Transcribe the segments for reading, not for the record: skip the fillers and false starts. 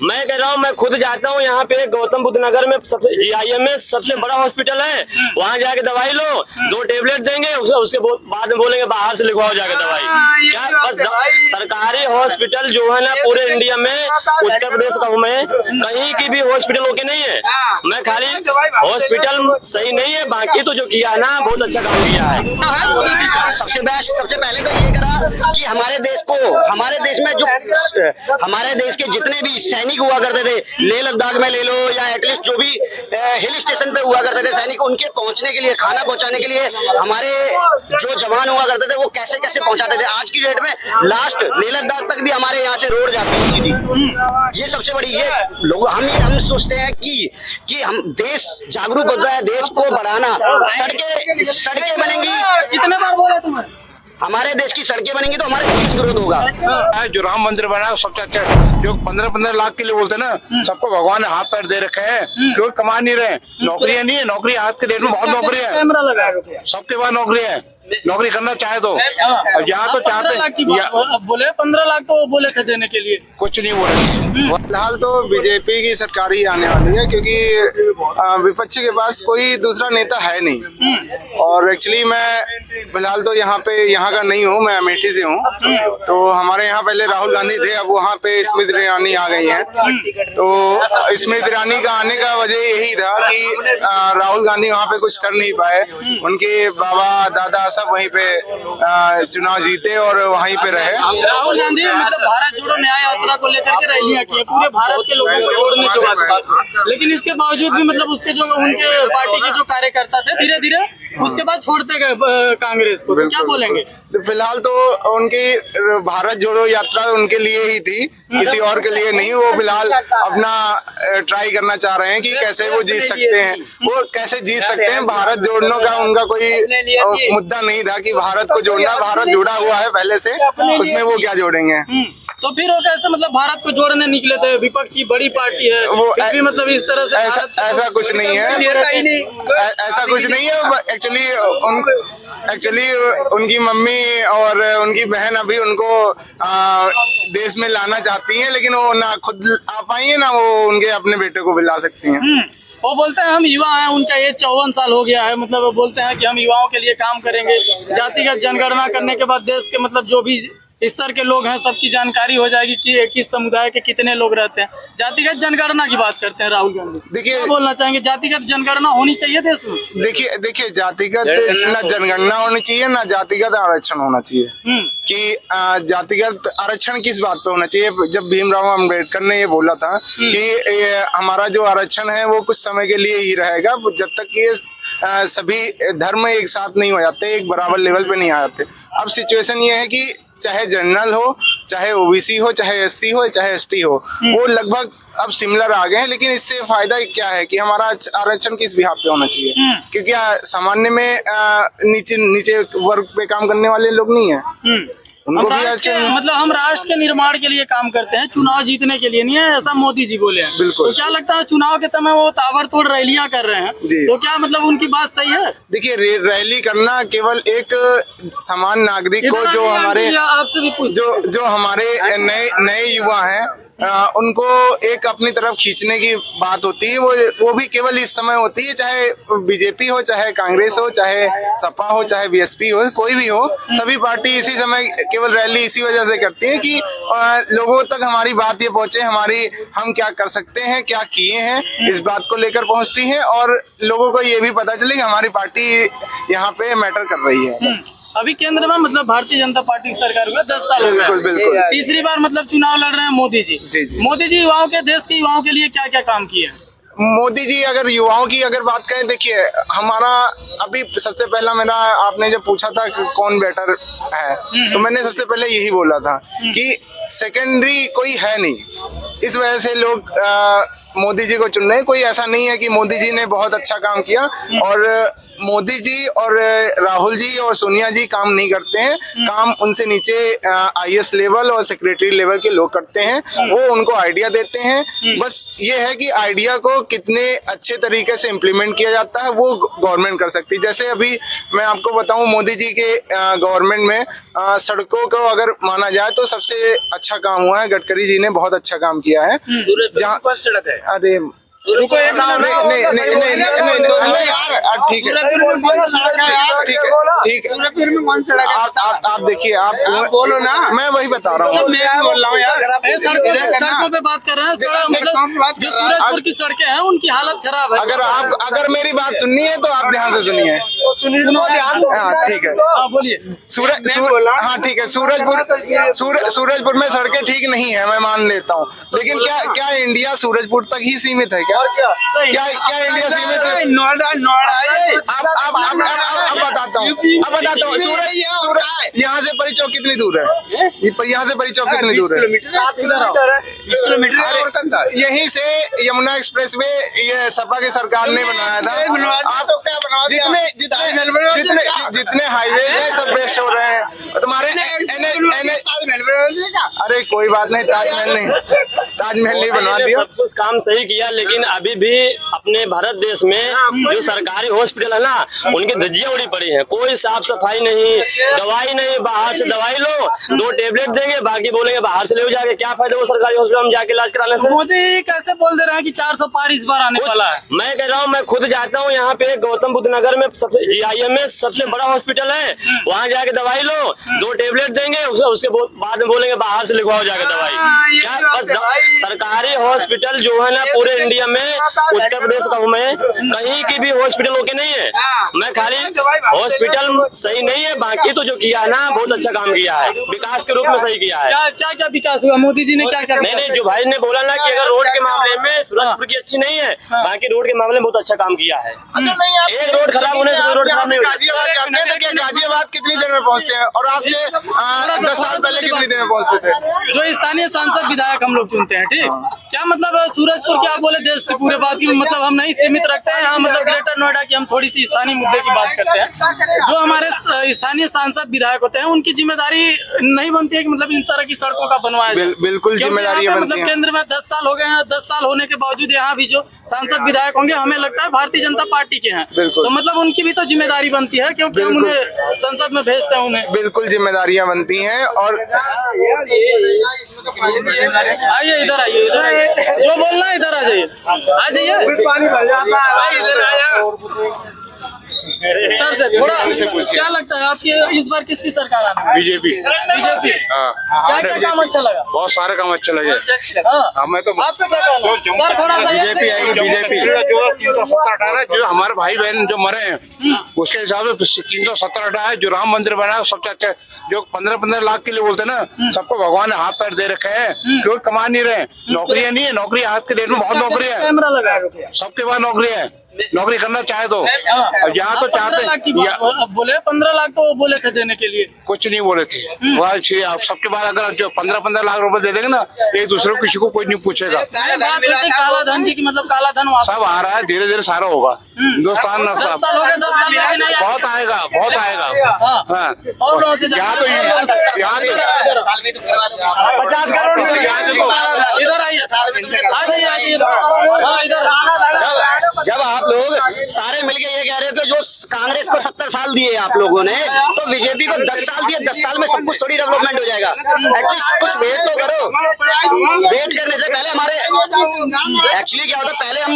मैं कह रहा हूँ, मैं खुद जाता हूँ यहाँ पे गौतम बुद्ध नगर में GIM में सबसे बड़ा हॉस्पिटल है, वहाँ जाके दवाई लो, 2 टेबलेट देंगे, उसके बाद में बोलेंगे बाहर से लिखवाओ जाके दवाई। क्या बस सरकारी हॉस्पिटल जो है ना पूरे इंडिया में, उत्तर प्रदेश का में कहीं की भी हॉस्पिटल ओके नहीं है। मैं खाली हॉस्पिटल सही नहीं है, बाकी तो जो किया ना बहुत अच्छा काम किया है। सबसे बेस्ट, सबसे पहले तो ये करा कि हमारे देश को, हमारे देश में जो हमारे देश के जितने भी सैनिक हुआ करते थे, लेह लद्दाख में ले लो या एटलीस्ट जो भी हिल स्टेशन पे हुआ करते थे सैनिक, उनके पहुंचने के लिए, खाना पहुंचाने के लिए हमारे जो जवान हुआ करते थे वो कैसे कैसे पहुंचाते थे। आज की डेट में लास्ट लेह लद्दाख तक भी हमारे यहाँ से रोड जाती है सीधी। ये सबसे बड़ी, ये लोग हम सोचते हैं कि हम देश जागरूक होता है, देश को बढ़ाना, सड़कें बनेंगी। कितने बार बोला तुम्हें? हमारे देश की सड़कें बनेंगी तो हमारे देश ग्रोथ होगा। जो राम मंदिर बना सबसे अच्छा, जो 15-15 लाख के लिए बोलते हैं ना, सबको भगवान ने हाथ पैर दे रखे हैं, क्यों कमा नहीं रहे, नौकरियां नहीं है, नौकरी आज के डेट में बहुत नौकरी है, कैमरा लगा सबके पास नौकरी है, नौकरी करना चाहे तो। अब यहाँ तो चाहते बोले 15 लाख तो बोले थे देने के लिए, कुछ नहीं बोले। फिलहाल तो बीजेपी की सरकार ही आने वाली है, क्योंकि विपक्ष के पास कोई दूसरा नेता है नहीं। और एक्चुअली मैं फिलहाल तो यहाँ का नहीं हूँ, मैं अमेठी से हूँ। तो हमारे यहाँ पहले राहुल गांधी थे, अब वहाँ पे स्मृति ईरानी आ गई हैं। तो स्मृति ईरानी का आने का वजह यही था कि राहुल गांधी वहाँ पे कुछ कर नहीं पाए, उनके बाबा दादा सब वहीं पे चुनाव जीते और वहीं पे रहे। राहुल गांधी मतलब भारत जोड़ो न्याय यात्रा को लेकर के रैलियां की, पूरे भारत के लोगों को जोड़ने की बात, लेकिन इसके बावजूद भी मतलब उसके जो उनके पार्टी के जो कार्यकर्ता थे धीरे धीरे उसके बाद छोड़ते गए कांग्रेस को। तो क्या बोलेंगे? फिलहाल तो उनकी भारत जोड़ो यात्रा उनके लिए ही थी, किसी और के लिए नहीं। वो फिलहाल अपना ट्राई करना चाह रहे हैं कि कैसे वो जीत सकते हैं, वो कैसे जीत सकते हैं। भारत जोड़ने का उनका कोई मुद्दा नहीं था कि भारत को जोड़ना, भारत जुड़ा हुआ है पहले से, उसमें वो क्या जोड़ेंगे। तो फिर वो कैसे मतलब भारत को जोड़ने निकले थे? विपक्षी बड़ी पार्टी है वो भी मतलब इस तरह से ऐसा कुछ नहीं है, ऐसा कुछ नहीं है। एक्चुअली उनकी मम्मी और उनकी बहन अभी उनको देश में लाना चाहती हैं, लेकिन वो ना खुद आ पाई है ना वो उनके अपने बेटे को भी ला सकती हैं। वो बोलते हैं हम युवा हैं, उनका एज 54 साल हो गया है, मतलब वो बोलते हैं कि हम युवाओं के लिए काम करेंगे, जातिगत जनगणना करने के बाद देश के मतलब जो भी स्तर के लोग हैं सबकी जानकारी हो जाएगी कि किस समुदाय के कितने लोग रहते हैं। जातिगत जनगणना की बात करते हैं राहुल गांधी, देखिए बोलना चाहेंगे जातिगत जनगणना होनी चाहिए देश में? देखिए जातिगत ना जनगणना होनी चाहिए ना जातिगत आरक्षण होना चाहिए। कि जातिगत आरक्षण किस बात पे होना चाहिए? जब भीमराव अम्बेडकर ने ये बोला था कि हमारा जो आरक्षण है वो कुछ समय के लिए ही रहेगा, जब तक कि सभी धर्म एक साथ नहीं हो जाते, एक बराबर लेवल पे नहीं आ जाते। अब सिचुएशन ये है कि चाहे जनरल हो, चाहे ओबीसी हो, चाहे SC हो, चाहे ST हो, वो लगभग अब सिमिलर आ गए हैं। लेकिन इससे फायदा क्या है कि हमारा आरक्षण किस बिहाफ पे होना चाहिए? क्योंकि सामान्य में नीचे वर्ग पे काम करने वाले लोग नहीं है, उनको भी मतलब हम राष्ट्र के निर्माण के लिए काम करते हैं, चुनाव जीतने के लिए नहीं है, ऐसा मोदी जी बोले हैं। बिल्कुल। तो क्या लगता है चुनाव के समय वो ताबड़तोड़ रैलियां कर रहे हैं, तो क्या मतलब उनकी बात सही है? देखिए रैली करना केवल एक समान नागरिक को, जो हमारे आपसे भी जो हमारे नए युवा हैं, उनको एक अपनी तरफ खींचने की बात होती है। वो भी केवल इस समय होती है, चाहे बीजेपी हो, चाहे कांग्रेस हो, चाहे सपा हो, चाहे BSP हो, कोई भी हो, सभी पार्टी इसी समय केवल रैली इसी वजह से करती है कि लोगों तक हमारी बात ये पहुंचे, हम क्या कर सकते हैं, क्या किए हैं, इस बात को लेकर पहुंचती है और लोगों को ये भी पता चले कि हमारी पार्टी यहाँ पे मैटर कर रही है। अभी केंद्र में मतलब भारतीय जनता पार्टी की सरकार हुई 10 साल हो गए, बिल्कुल। तीसरी बार मतलब चुनाव लड़ रहे हैं मोदी जी। मोदी जी युवाओं के, देश के युवाओं के लिए क्या क्या काम किए हैं? मोदी जी अगर युवाओं की अगर बात करें, देखिए हमारा अभी सबसे पहला मेरा, आपने जब पूछा था कि कौन बेटर है, तो मैंने सबसे पहले यही बोला था कि सेकेंडरी कोई है नहीं। इस वजह से लोग मोदी जी को चुन रहे हैं। कोई ऐसा नहीं है कि मोदी जी ने बहुत अच्छा काम किया और मोदी जी और राहुल जी और सोनिया जी काम नहीं करते हैं। काम उनसे नीचे IAS लेवल और सेक्रेटरी लेवल के लोग करते हैं। वो उनको आइडिया देते हैं। बस ये है कि आइडिया को कितने अच्छे तरीके से इम्प्लीमेंट किया जाता है वो गवर्नमेंट कर सकती है। जैसे अभी मैं आपको बताऊं, मोदी जी के गवर्नमेंट में सड़कों को अगर माना जाए तो सबसे अच्छा काम हुआ है। गडकरी जी ने बहुत अच्छा काम किया है। जहाँ सड़क है, अरे रुको एक मिनट, नहीं यार, ठीक है ठीक है। आप देखिए, आप बोलो ना, मैं वही बता रहा हूँ। मैं बोल रहा हूँ यार, सड़कों पे बात कर रहे हैं। मतलब जो सूरजपुर की सड़कें हैं उनकी हालत खराब है। अगर मेरी बात सुननी है तो आप ध्यान से सुनिए। हाँ ठीक है, बोलिए। हाँ ठीक है। सूरजपुर में सड़कें ठीक नहीं है, मैं मान लेता हूँ, लेकिन क्या इंडिया सूरजपुर तक ही सीमित है? क्या इंडिया सीमित है? नोएडा अब बताता हूँ। सूरज यहाँ से परी चौक कितनी दूर है? यहाँ से परी चौक कितनी दूर है? 7 किलोमीटर। यहीं से यमुना एक्सप्रेसवे ये सपा की सरकार ने बनाया था। जितने हाईवे हैं सब बेस्ट हो रहे हैं। तुम्हारे अरे कोई बात नहीं, ताजमहल नहीं बनवा दिया। सब कुछ काम सही किया, लेकिन अभी भी अपने भारत देश में जो सरकारी हॉस्पिटल है ना, उनकी धज्जियां उड़ी पड़ी हैं। कोई साफ सफाई नहीं, दवाई नहीं। बाहर से दवाई लो, 2 टेबलेट देंगे, बाकी बोलेंगे बाहर से ले जाके। क्या फायदा वो सरकारी हॉस्पिटल में जाके इलाज कराने से? मोदी कैसे बोल दे रहे हैं कि 400 पार इस बार आने वाला है? मैं कह रहा हूँ, मैं खुद जाता हूँ यहाँ पे गौतम बुद्ध नगर में GIMS सबसे बड़ा हॉस्पिटल है। वहाँ जाके दवाई लो, 2 टेबलेट देंगे, उसके बाद में बोलेंगे बाहर से लिखवाओ जाके दवाई। क्या बस सरकारी हॉस्पिटल जो है ना पूरे इंडिया में, उत्तर प्रदेश का हूँ मैं, कहीं की भी हॉस्पिटल ओके नहीं है। मैं खाली हॉस्पिटल सही नहीं है, बाकी तो जो किया है ना बहुत अच्छा काम किया है, विकास के रूप में सही किया है। क्या विकास हुआ? मोदी जी ने क्या क्या? नहीं, जो भाई ने बोला ना कि अगर रोड के मामले में सूरजपुर की अच्छी नहीं है, बाकी रोड के मामले में बहुत अच्छा काम किया है। एक रोड खराब होने से कोई रोड खराब नहीं होती। गाजियाबाद कितनी देर में पहुँचते हैं और आज से 10 साल पहले कितनी देर में पहुँचते थे? जो स्थानीय सांसद विधायक हम लोग चुनते हैं, ठीक, क्या मतलब सूरजपुर की आप बोले देश की पूरे बात की मतलब हम नहीं सीमित रखते हैं यहाँ, मतलब ग्रेटर नोएडा की हम थोड़ी सी स्थानीय मुद्दे की बात करते हैं। जो हमारे स्थानीय सांसद विधायक होते हैं उनकी जिम्मेदारी नहीं बनती है कि मतलब इन तरह की सड़कों का बनवाया जाए। बिल्कुल जिम्मेदारी मतलब केंद्र में 10 साल हो गए हैं, 10 साल होने के बावजूद यहाँ भी जो सांसद विधायक होंगे हमें लगता है भारतीय जनता पार्टी के हैं, तो मतलब उनकी भी तो जिम्मेदारी बनती है, क्योंकि हम उन्हें संसद में भेजते हैं। उन्हें बिल्कुल जिम्मेदारियां बनती हैं। और आइए इधर, आइए इधर, जो बोलना है इधर आ जाइए, आ जाइए सर। से थोड़ा क्या लगता है आपकी इस बार किसकी सरकार आने वाली? बीजेपी। क्या क्या काम अच्छा लगा? बहुत सारे काम अच्छे लगे। मैं तो आपका क्या कहना है सर? थोड़ा सा बीजेपी आएगी। बीजेपी जो 370 हटाया, जो हमारे भाई बहन जो मरे हैं उसके हिसाब से 370 हटाया। जो राम मंदिर बना सबसे अच्छा, जो 15-15 लाख के लिए बोलते ना, सबको भगवान ने हाथ पैर दे रखे हैं, क्यों कमा नहीं रहे। नौकरियां नहीं है, नौकरी आज के डेट में बहुत नौकरी है, कैमरा लगा सबके पास नौकरी है, नौकरी करना चाहे तो। और यहाँ तो चाहते बोले 15 लाख तो वो बोले थे देने के लिए, कुछ नहीं बोले थे। आप सबके बाद अगर जो 15-15 लाख रुपए दे देंगे ना, एक दूसरे को किसी को कोई नहीं पूछेगा। बात होती काला धन की, मतलब काला धन सब आ रहा है, धीरे धीरे सारा होगा हिंदुस्तान। 10 साल हो गए, 10 साल में नहीं बहुत आएगा, बहुत आएगा। और यहाँ तो 50 करोड़ मिल गया। इधर आइए, आ जाइए इधर। जब आप लोग सारे मिलके ये कह रहे हो कि जो कांग्रेस को 70 साल दिए आप लोगों ने, तो बीजेपी को 10 साल दिए, 10 साल में सब कुछ थोड़ी डेवलपमेंट हो जाएगा। एटलीस्ट कुछ वेट तो करो। वेट करने से पहले हमारे एक्चुअली क्या होता, पहले हम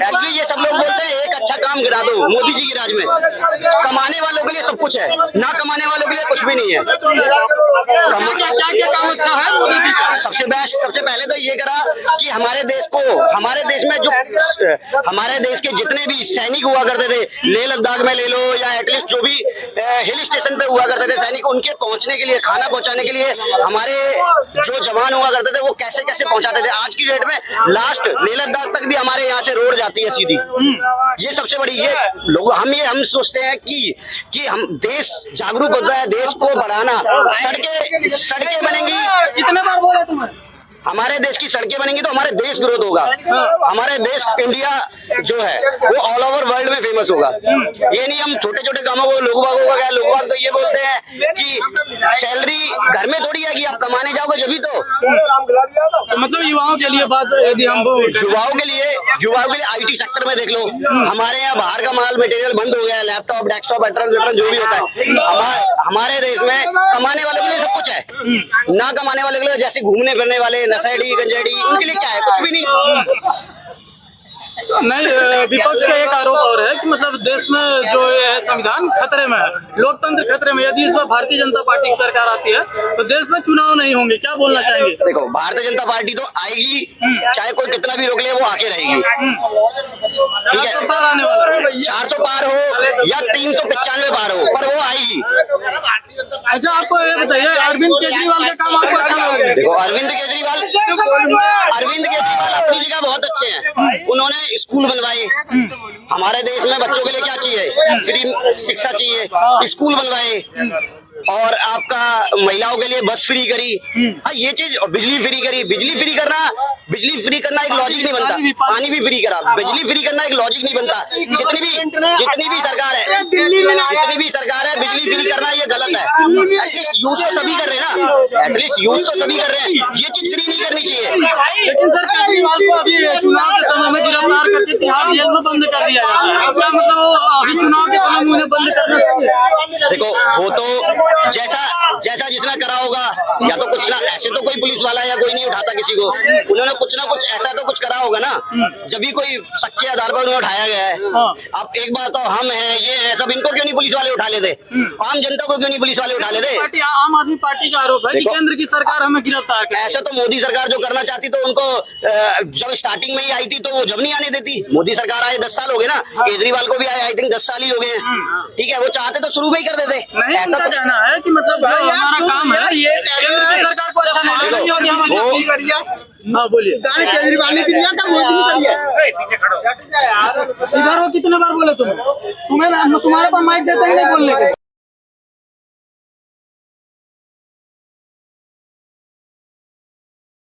एक्चुअली ये सब लोग बोलते हैं एक अच्छा काम गिरा दो मोदी जी की राज में। कमाने वालों के लिए सब कुछ है, ना कमाने वालों के लिए कुछ भी नहीं है। क्या क्या काम अच्छा है मोदी जी का? सबसे पहले तो ये करा कि हमारे देश को, हमारे देश में जो हमारे देश के जितने भी सैनिक हुआ करते थे, लेह लद्दाख में ले लो या एटलीस्ट जो भी हिल स्टेशन पे हुआ करते थे सैनिक, उनके पहुंचने के लिए, खाना पहुंचाने के लिए हमारे जो जवान हुआ करते थे वो कैसे कैसे पहुंचाते थे। आज की डेट में लास्ट लेह लद्दाख तक भी हमारे यहाँ से रोड जाती है सीधी। ये सबसे बड़ी, ये लोग हम सोचते हैं कि हम देश जागरूक होता है, देश को बढ़ाना, सड़कें बनेंगी। कितने बार बोले तुम्हें? हमारे देश की सड़कें बनेंगी तो हमारे देश ग्रोथ होगा। हमारे देश इंडिया जो है वो ऑल ओवर वर्ल्ड में फेमस होगा। ये नहीं हम छोटे छोटे कामों को, लोग बाग तो ये बोलते हैं कि सैलरी घर में थोड़ी है कि आप कमाने जाओगे जब भी तो मतलब युवाओं के लिए बात, यदि हम युवाओं के लिए आईटी सेक्टर में देख लो, हमारे यहाँ बाहर का माल मटेरियल बंद हो गया है, लैपटॉप, डेस्कटॉप, वेटरन जो भी होता है। हमारे देश में कमाने वालों के लिए सब कुछ है, ना कमाने वाले के लिए जैसे घूमने फिरने वाले नशेड़ी गंजेड़ी, उनके लिए क्या है? कुछ भी नहीं। नहीं, विपक्ष का एक आरोप और है कि मतलब देश में जो ये है संविधान खतरे में है, लोकतंत्र खतरे में। यदि इस बार भारतीय जनता पार्टी की सरकार आती है तो देश में चुनाव नहीं होंगे, क्या बोलना चाहेंगे? देखो, भारतीय जनता पार्टी तो आएगी, चाहे कोई कितना भी रोक ले वो आके रहेगी। ठीक है, 400 पार आने वाला, 400 पार हो या 395 पार हो, पर वो आएगी। अच्छा, आपको ये बताइए, अरविंद केजरीवाल का काम आपको अच्छा लगा? देखो, अरविंद केजरीवाल अपनी जगह बहुत अच्छे हैं। उन्होंने स्कूल बनवाए, हमारे देश में बच्चों के लिए क्या चाहिए? फ्री शिक्षा चाहिए, स्कूल बनवाए, और आपका महिलाओं के लिए बस फ्री करी। हाँ, ये चीज, बिजली फ्री करी। बिजली फ्री करना एक लॉजिक नहीं बनता। पानी भी फ्री करा, बिजली फ्री करना एक लॉजिक नहीं बनता। जितनी भी सरकार है बिजली फ्री करना ये गलत है। एटलीस्ट यूज तो सभी कर रहे हैं ना, ये चीज फ्री नहीं करनी चाहिए। लेकिन सर, केजरीवाल को अभी चुनाव के समय में गिरफ्तार करके तिहाड़ जेल में बंद कर दिया जाता है, तो क्या मतलब वो अभी चुनाव के समय में उन्हें बंद करना चाहिए? देखो, वो तो जैसा जिसने करा होगा, या तो कुछ ना, ऐसे तो कोई पुलिस वाला या कोई नहीं उठाता किसी को, उन्होंने कुछ ना कुछ ऐसा तो कुछ करा होगा ना, जब भी कोई शक के आधार पर उन्हें उठाया गया है। अब एक बात तो हम हैं, ये है सब, इनको क्यों नहीं पुलिस वाले उठा लेते? आम जनता को क्यों नहीं पुलिस वाले उठा लेते? आम आदमी पार्टी का आरोप है कि केंद्र की सरकार हमें गिरफ्तार करे। ऐसा तो मोदी सरकार जो करना चाहती तो उनको जब स्टार्टिंग में ही आई थी तो वो जब नहीं आने देती। मोदी सरकार आए 10 साल हो गए ना, केजरीवाल को भी आए आई थिंक 10 साल ही हो गए। ठीक है, वो चाहते तो शुरू में ही कर देते। ऐसा कहना है कि मतलब जो हमारा काम है, केंद्र की सरकार को अच्छा नहीं लगा कि हम अच्छा करिए। हाँ, बोलिए। केजरीवाल ने किया था, मोदी ने करिए। इधर हो, कितने बार बोले तुम्हें? तुम्हारे पास माइक देते हैं नहीं बोलने के?